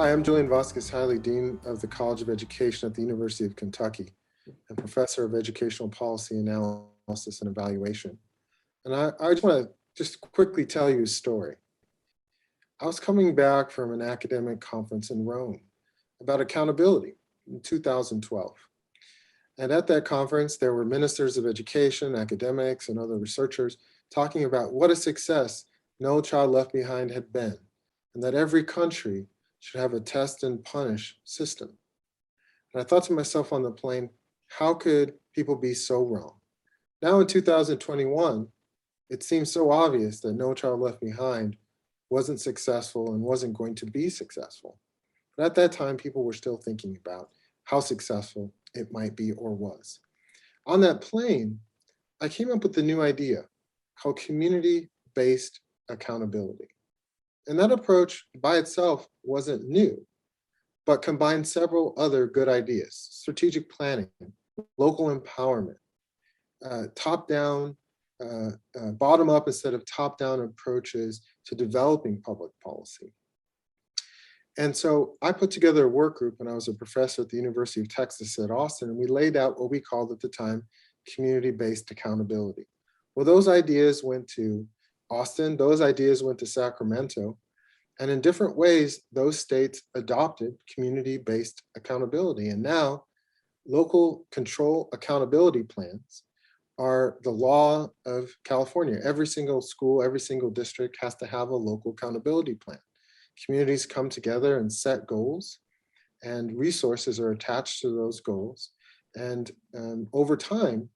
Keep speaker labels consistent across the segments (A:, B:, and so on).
A: Hi, I'm Julian Vasquez Heilig, Dean of the College of Education at the University of Kentucky and Professor of Educational Policy Analysis and Evaluation. And I just want to just quickly tell you a story. I was coming back from an academic conference in Rome about accountability in 2012. And at that conference, there were ministers of education, academics, and other researchers talking about what a success No Child Left Behind had been, and that every country should have a test and punish system. And I thought to myself on the plane, how could people be so wrong? Now in 2021, it seems so obvious that No Child Left Behind wasn't successful and wasn't going to be successful. But at that time, people were still thinking about how successful it might be or was. On that plane, I came up with a new idea called community-based accountability. And that approach by itself wasn't new, but combined several other good ideas: strategic planning, local empowerment, top-down, bottom-up instead of top-down approaches to developing public policy. And so I put together a work group when I was a professor at the University of Texas at Austin, and we laid out what we called at the time community-based accountability. Well, those ideas went to Austin, those ideas went to Sacramento, and in different ways, those states adopted community-based accountability. And now local control accountability plans are the law of California. Every single school, every single district has to have a local accountability plan. Communities come together and set goals, and resources are attached to those goals. And over time,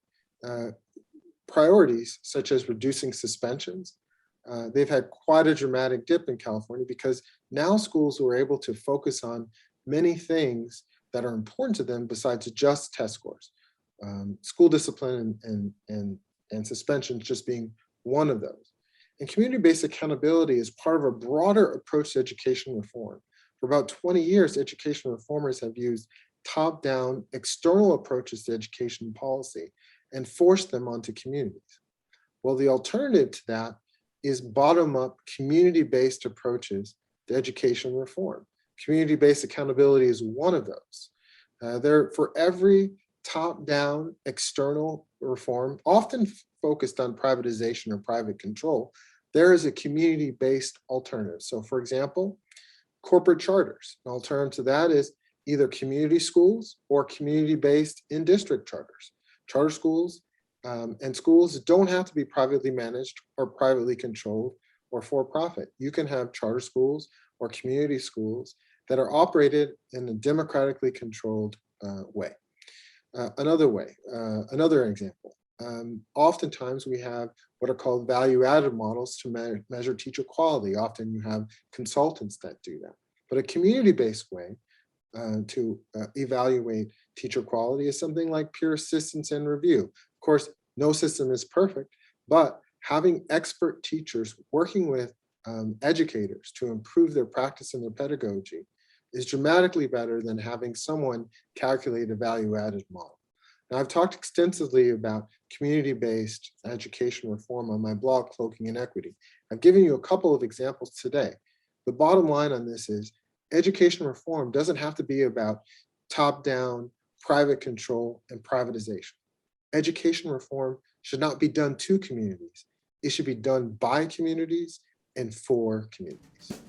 A: priorities such as reducing suspensions, they've had quite a dramatic dip in California because now schools were able to focus on many things that are important to them besides just test scores. School discipline and suspensions just being one of those. And community-based accountability is part of a broader approach to education reform. For about 20 years, education reformers have used top-down external approaches to education policy and forced them onto communities. Well, the alternative to that is bottom-up community-based approaches to education reform. Community-based accountability is one of those. For every top-down external reform, often focused on privatization or private control, there is a community-based alternative. So for example, corporate charters. An alternative to that is either community schools or community-based in-district charters. Charter schools and schools don't have to be privately managed or privately controlled or for-profit. You can have charter schools or community schools that are operated in a democratically controlled way. Another example, oftentimes we have what are called value-added models to measure teacher quality. Often you have consultants that do that. But a community-based way to evaluate teacher quality is something like peer assistance and review. Of course, no system is perfect, but having expert teachers working with educators to improve their practice and their pedagogy is dramatically better than having someone calculate a value-added model. Now, I've talked extensively about community-based education reform on my blog, Cloaking Inequity. I've given you a couple of examples today. The bottom line on this is education reform doesn't have to be about top-down, private control, and privatization. Education reform should not be done to communities. It should be done by communities and for communities.